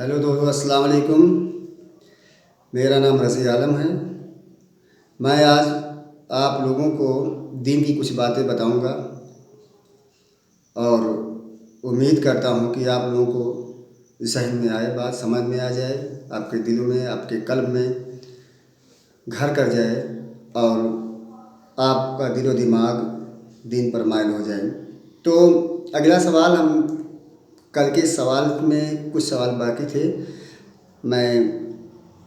Hello دوستو، السلام علیکم۔ میرا نام رضی عالم ہے۔ میں آج آپ لوگوں کو دین کی کچھ باتیں بتاؤں گا اور امید کرتا ہوں کہ آپ لوگوں کو ذہن میں آئے، بات سمجھ میں آ جائے، آپ کے دلوں میں، آپ کے قلب میں گھر کر جائے اور آپ کا دل و دماغ دین پر مائل ہو جائے۔ تو اگلا سوال، ہم کل کے سوال میں کچھ سوال باقی تھے، میں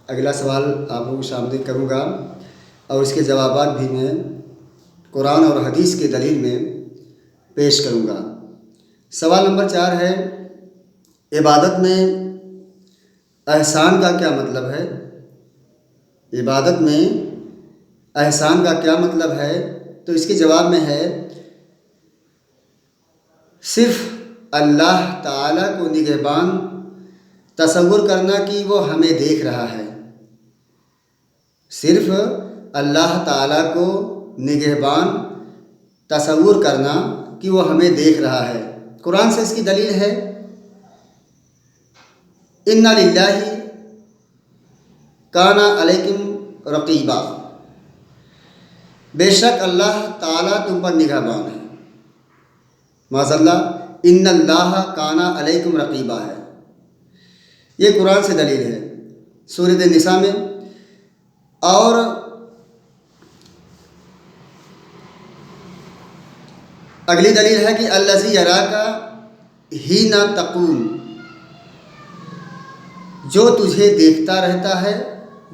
اگلا سوال آپ لوگوں کے سامنے کروں گا اور اس کے جوابات بھی میں قرآن اور حدیث کے دلیل میں پیش کروں گا۔ سوال نمبر 4 ہے، عبادت میں احسان کا کیا مطلب ہے؟ عبادت میں احسان کا کیا مطلب ہے؟ تو اس کے جواب میں ہے، صرف اللہ تعالیٰ کو نگہبان تصور کرنا کہ وہ ہمیں دیکھ رہا ہے۔ صرف اللہ تعالیٰ کو نگہبان تصور کرنا کہ وہ ہمیں دیکھ رہا ہے۔ قرآن سے اس کی دلیل ہے، اِنَّ لِلَّهِ کَانَ عَلَيْکُمْ رَقِیبًا، بے شک اللہ تعالیٰ تم پر نگہبان ہے۔ معاذاللہ، اِنَّ اللَّهَ کَانَ عَلَيْکُمْ رَقِیبًا ہے، یہ قرآن سے دلیل ہے سورۃ النساء میں۔ اور اگلی دلیل ہے کہ الذی یراک حین تقوم، جو تجھے دیکھتا رہتا ہے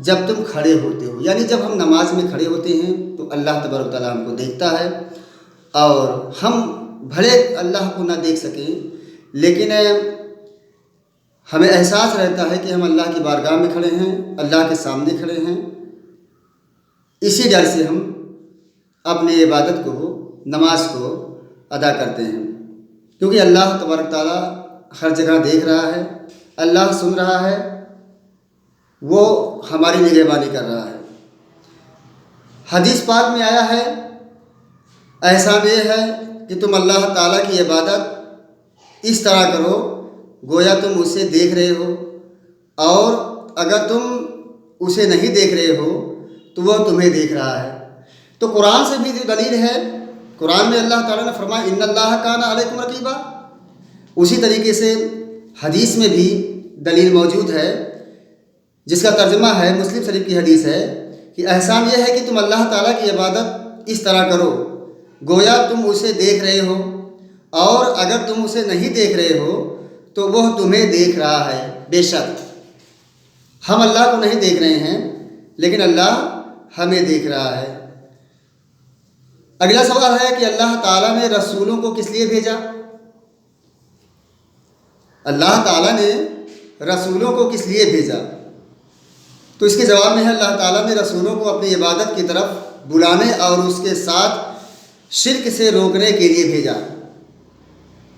جب تم کھڑے ہوتے ہو۔ یعنی جب ہم نماز میں کھڑے ہوتے ہیں تو اللہ تبارک و تعالیٰ ہم کو دیکھتا ہے، اور ہم بھلے اللہ کو نہ دیکھ سکیں لیکن ہمیں احساس رہتا ہے کہ ہم اللہ کی بارگاہ میں کھڑے ہیں، اللہ کے سامنے کھڑے ہیں۔ اسی ڈر سے ہم اپنے عبادت کو، نماز کو ادا کرتے ہیں، کیونکہ اللہ تبارک تعالیٰ ہر جگہ دیکھ رہا ہے، اللہ سن رہا ہے، وہ ہماری نگہبانی کر رہا ہے۔ حدیث پاک میں آیا ہے، احسان یہ ہے کہ تم اللہ تعالیٰ کی عبادت اس طرح کرو گویا تم اسے دیکھ رہے ہو، اور اگر تم اسے نہیں دیکھ رہے ہو تو وہ تمہیں دیکھ رہا ہے۔ تو قرآن سے بھی جو دلیل ہے، قرآن میں اللہ تعالیٰ نے فرمایا اِنَّ اللَّهَ کَانَ عَلَيْکُمْ رَقِیبًا، اسی طریقے سے حدیث میں بھی دلیل موجود ہے جس کا ترجمہ ہے، مسلم شریف کی حدیث ہے کہ احسان یہ ہے کہ تم اللہ تعالیٰ کی عبادت اس طرح کرو گویا تم اسے دیکھ رہے ہو، اور اگر تم اسے نہیں دیکھ رہے ہو تو وہ تمہیں دیکھ رہا ہے۔ بے شک ہم اللہ کو نہیں دیکھ رہے ہیں لیکن اللہ ہمیں دیکھ رہا ہے۔ اگلا سوال ہے کہ اللہ تعالیٰ نے رسولوں کو کس لیے بھیجا؟ اللہ تعالیٰ نے رسولوں کو کس لیے بھیجا؟ تو اس کے جواب میں ہے، اللہ تعالیٰ نے رسولوں کو اپنی عبادت کی طرف بلانے اور اس کے ساتھ شرک سے روکنے کے لیے بھیجا۔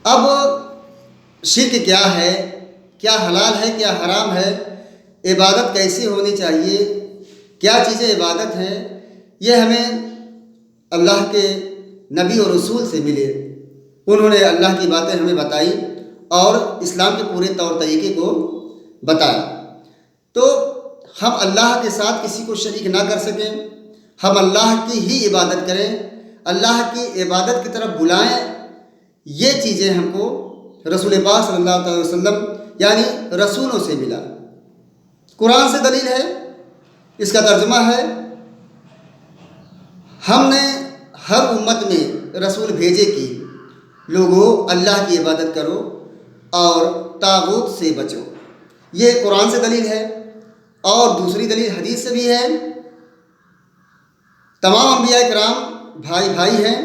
اب شرک کیا ہے، کیا حلال ہے، کیا حرام ہے، عبادت کیسی ہونی چاہیے، کیا چیزیں عبادت ہیں، یہ ہمیں اللہ کے نبی اور رسول سے ملے، انہوں نے اللہ کی باتیں ہمیں بتائی اور اسلام کے پورے طور طریقے کو بتایا۔ تو ہم اللہ کے ساتھ کسی کو شریک نہ کر سکیں، ہم اللہ کی ہی عبادت کریں، اللہ کی عبادت کی طرف بلائیں، یہ چیزیں ہم کو رسول پاک صلی اللہ علیہ وسلم یعنی رسولوں سے ملا۔ قرآن سے دلیل ہے، اس کا ترجمہ ہے، ہم نے ہر امت میں رسول بھیجے کہ لوگوں اللہ کی عبادت کرو اور طاغوت سے بچو، یہ قرآن سے دلیل ہے۔ اور دوسری دلیل حدیث سے بھی ہے، تمام انبیاء کرام بھائی بھائی ہیں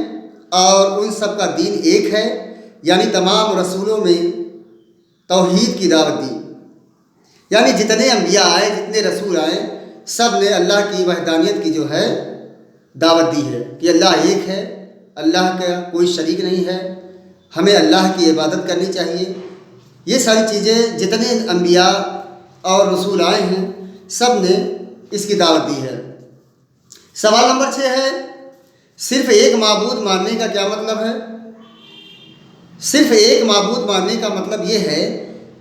اور ان سب کا دین ایک ہے، یعنی تمام رسولوں میں توحید کی دعوت دی، یعنی جتنے انبیاء آئے، جتنے رسول آئے، سب نے اللہ کی وحدانیت کی جو ہے دعوت دی ہے کہ اللہ ایک ہے، اللہ کا کوئی شریک نہیں ہے، ہمیں اللہ کی عبادت کرنی چاہیے۔ یہ ساری چیزیں جتنے انبیاء اور رسول آئے ہیں سب نے اس کی دعوت دی ہے۔ سوال نمبر 6 ہے، صرف ایک معبود ماننے کا کیا مطلب ہے؟ صرف ایک معبود ماننے کا مطلب یہ ہے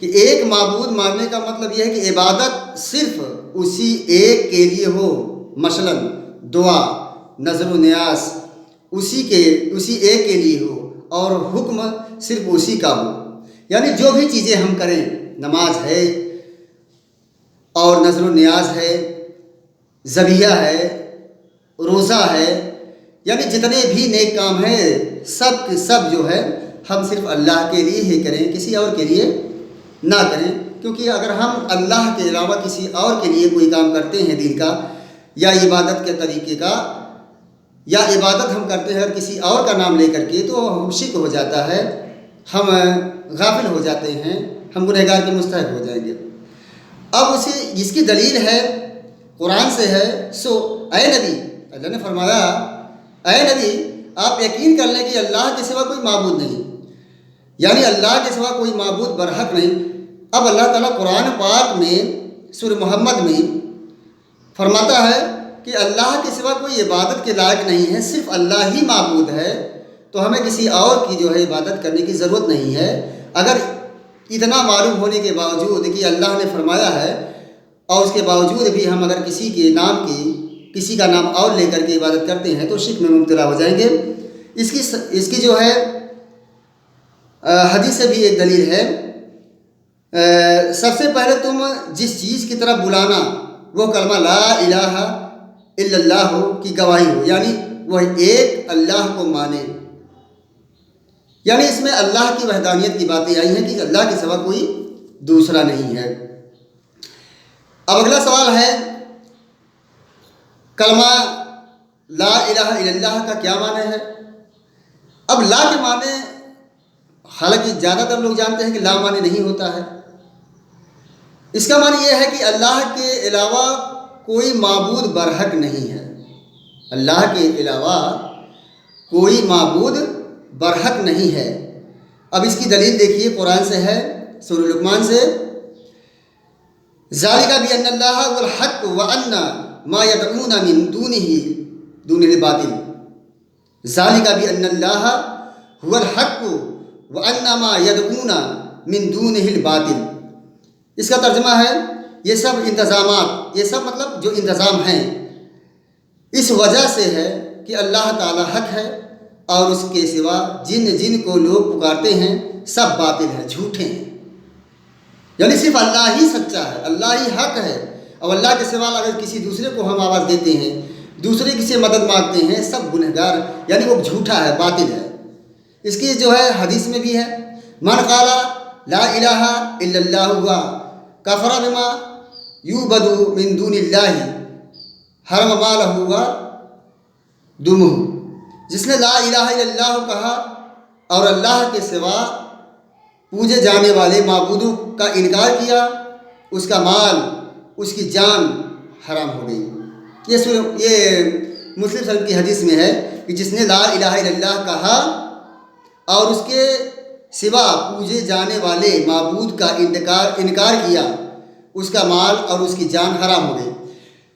کہ ایک معبود ماننے کا مطلب یہ ہے کہ عبادت صرف اسی ایک کے لیے ہو، مثلاً دعا، نظر و نیاز اسی ایک کے لیے ہو، اور حکم صرف اسی کا ہو۔ یعنی جو بھی چیزیں ہم کریں، نماز ہے اور نظر و نیاز ہے، ذبیحہ ہے، روزہ ہے، یعنی جتنے بھی نیک کام ہیں سب کے سب جو ہے ہم صرف اللہ کے لیے ہی کریں، کسی اور کے لیے نہ کریں۔ کیونکہ اگر ہم اللہ کے علاوہ کسی اور کے لیے کوئی کام کرتے ہیں دین کا یا عبادت کے طریقے کا، یا عبادت ہم کرتے ہیں اور کسی اور کا نام لے کر کے، تو ہم شرک ہو جاتا ہے، ہم غافل ہو جاتے ہیں، ہم گنہگار کے مستحق ہو جائیں گے۔ اب اس کی دلیل ہے قرآن سے ہے۔ سو اے نبی، اللہ نے فرمایا اے نبی آپ یقین کر لیں کہ اللہ کے سوا کوئی معبود نہیں، یعنی اللہ کے سوا کوئی معبود برحق نہیں۔ اب اللہ تعالیٰ قرآن پاک میں سورہ محمد میں فرماتا ہے کہ اللہ کے سوا کوئی عبادت کے لائق نہیں ہے، صرف اللہ ہی معبود ہے، تو ہمیں کسی اور کی جو ہے عبادت کرنے کی ضرورت نہیں ہے۔ اگر اتنا معلوم ہونے کے باوجود کہ اللہ نے فرمایا ہے اور اس کے باوجود بھی ہم اگر کسی کا نام اور لے کر کے عبادت کرتے ہیں تو شرک میں مبتلا ہو جائیں گے۔ اس کی جو ہے حدیث سے بھی ایک دلیل ہے۔ سب سے پہلے تم جس چیز کی طرف بلانا وہ کلمہ لا الہ الا اللہ کی گواہی ہو، یعنی وہ ایک اللہ کو مانے، یعنی اس میں اللہ کی وحدانیت کی باتیں آئی ہیں کہ اللہ کے سوا کوئی دوسرا نہیں ہے۔ اب اگلا سوال ہے کلمہ لا الہ الا اللہ کا کیا معنی ہے؟ اب لا کے معنی حالانکہ زیادہ تر لوگ جانتے ہیں کہ لا معنی نہیں ہوتا ہے۔ اس کا معنی یہ ہے کہ اللہ کے علاوہ کوئی معبود برحق نہیں ہے، اللہ کے علاوہ کوئی معبود برحق نہیں ہے۔ اب اس کی دلیل دیکھیے قرآن سے ہے، سورہ لقمان سے، ذالک بأن اللہ هو الحق وأن ما يدعون من دونه الباطل، ذالک بأن اللہ هو الحق وأن ما يدعون من دونه الباطل۔ اس کا ترجمہ ہے یہ سب انتظامات، یہ سب مطلب جو انتظام ہیں اس وجہ سے ہے کہ اللہ تعالیٰ حق ہے اور اس کے سوا جن کو لوگ پکارتے ہیں سب باطل ہیں، جھوٹے ہیں، یعنی صرف اللہ ہی سچا ہے، اللہ ہی حق ہے، اور اللہ کے سوا اگر کسی دوسرے کو ہم آواز دیتے ہیں، دوسرے کی سے مدد مانگتے ہیں، سب گنہگار، یعنی وہ جھوٹا ہے، باطل ہے۔ اس کی جو ہے حدیث میں بھی ہے، من قال لا الہ الا اللہ ہوا کفر بما یعبد من دون اللہ حرم مالہ و دمہ، جس نے لا الہ الا اللہ کہا اور اللہ کے سوا پوجے جانے والے معبودوں کا انکار کیا، اس کا مال، اس کی جان حرام ہو گئی۔ یہ مسلم شریف کی حدیث میں ہے کہ جس نے لا الہ الا اللہ کہا اور اس کے سوا پوجے جانے والے معبود کا انکار کیا، اس کا مال اور اس کی جان حرام ہو گئی۔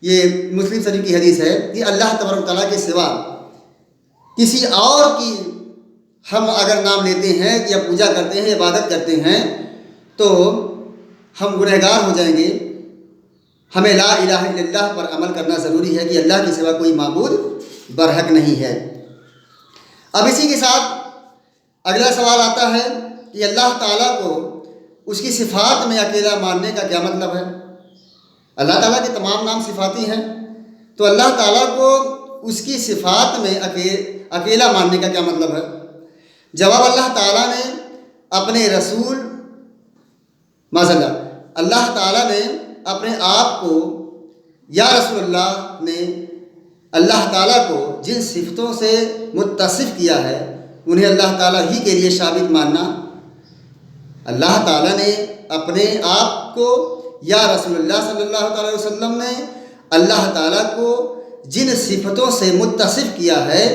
یہ مسلم شریف کی حدیث ہے کہ اللہ تبارک تعالیٰ کے سوا کسی اور کی ہم اگر نام لیتے ہیں یا پوجا کرتے ہیں، عبادت کرتے ہیں، تو ہم گنہگار ہو جائیں گے۔ ہمیں لا الہ الا اللہ پر عمل کرنا ضروری ہے کہ اللہ کے سوا کوئی معبود برحق نہیں ہے۔ اب اسی کے ساتھ اگلا سوال آتا ہے کہ اللہ تعالیٰ کو اس کی صفات میں اکیلا ماننے کا کیا مطلب ہے؟ اللہ تعالیٰ کے تمام نام صفاتی ہیں، تو اللہ تعالیٰ کو اس کی صفات میں اکیلا ماننے کا کیا مطلب ہے؟ جواب، اللہ تعالیٰ نے اپنے رسول اللہ تعالیٰ نے اپنے آپ کو یا رسول اللہ نے اللہ تعالیٰ کو جن صفتوں سے متصف کیا ہے انہیں اللہ تعالیٰ ہی کے لیے ثابت ماننا۔ اللہ تعالیٰ نے اپنے آپ کو یا رسول اللہ صلی اللہ علیہ وسلم نے اللہ تعالیٰ کو جن صفتوں سے متصف کیا ہے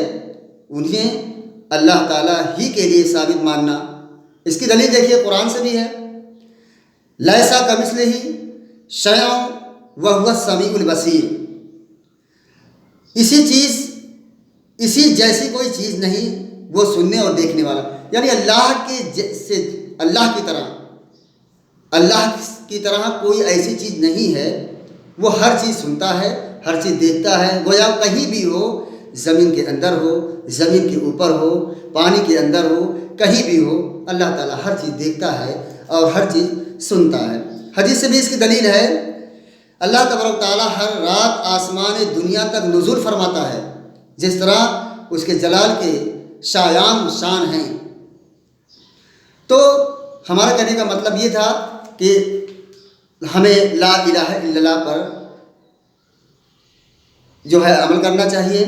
انہیں اللہ تعالیٰ ہی کے لیے ثابت ماننا۔ اس کی دلیل دیکھیے قرآن سے بھی ہے، لیسا کمثلہ شیء وہو السمیع البصیر، اسی جیسی کوئی چیز نہیں، وہ سننے اور دیکھنے والا، یعنی اللہ کی طرح اللہ کی طرح کوئی ایسی چیز نہیں ہے، وہ ہر چیز سنتا ہے، ہر چیز دیکھتا ہے، گویا کہیں بھی ہو، زمین کے اندر ہو، زمین کے اوپر ہو، پانی کے اندر ہو، کہیں بھی ہو، اللہ تعالیٰ ہر چیز دیکھتا ہے اور ہر چیز سنتا ہے۔ حدیث سے بھی اس کی دلیل ہے، اللہ تبارک تعالیٰ ہر رات آسمان دنیا تک نزول فرماتا ہے، جس طرح اس کے جلال کے شایان شان ہیں۔ تو ہمارا کہنے کا مطلب یہ تھا کہ ہمیں لا الہ الا اللہ پر جو ہے عمل کرنا چاہیے،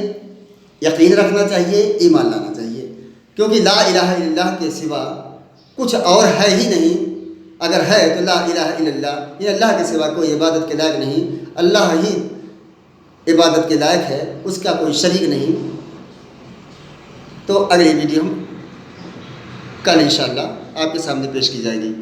یقین رکھنا چاہیے، ایمان لانا چاہیے، کیونکہ لا الہ الا اللہ کے سوا کچھ اور ہے ہی نہیں۔ اگر ہے تو لا الہ الا اللہ، یہ اللہ کے سوا کوئی عبادت کے لائق نہیں، اللہ ہی عبادت کے لائق ہے، اس کا کوئی شریک نہیں۔ تو اگلی ویڈیو ہم کل انشاءاللہ آپ کے سامنے پیش کی جائے گی۔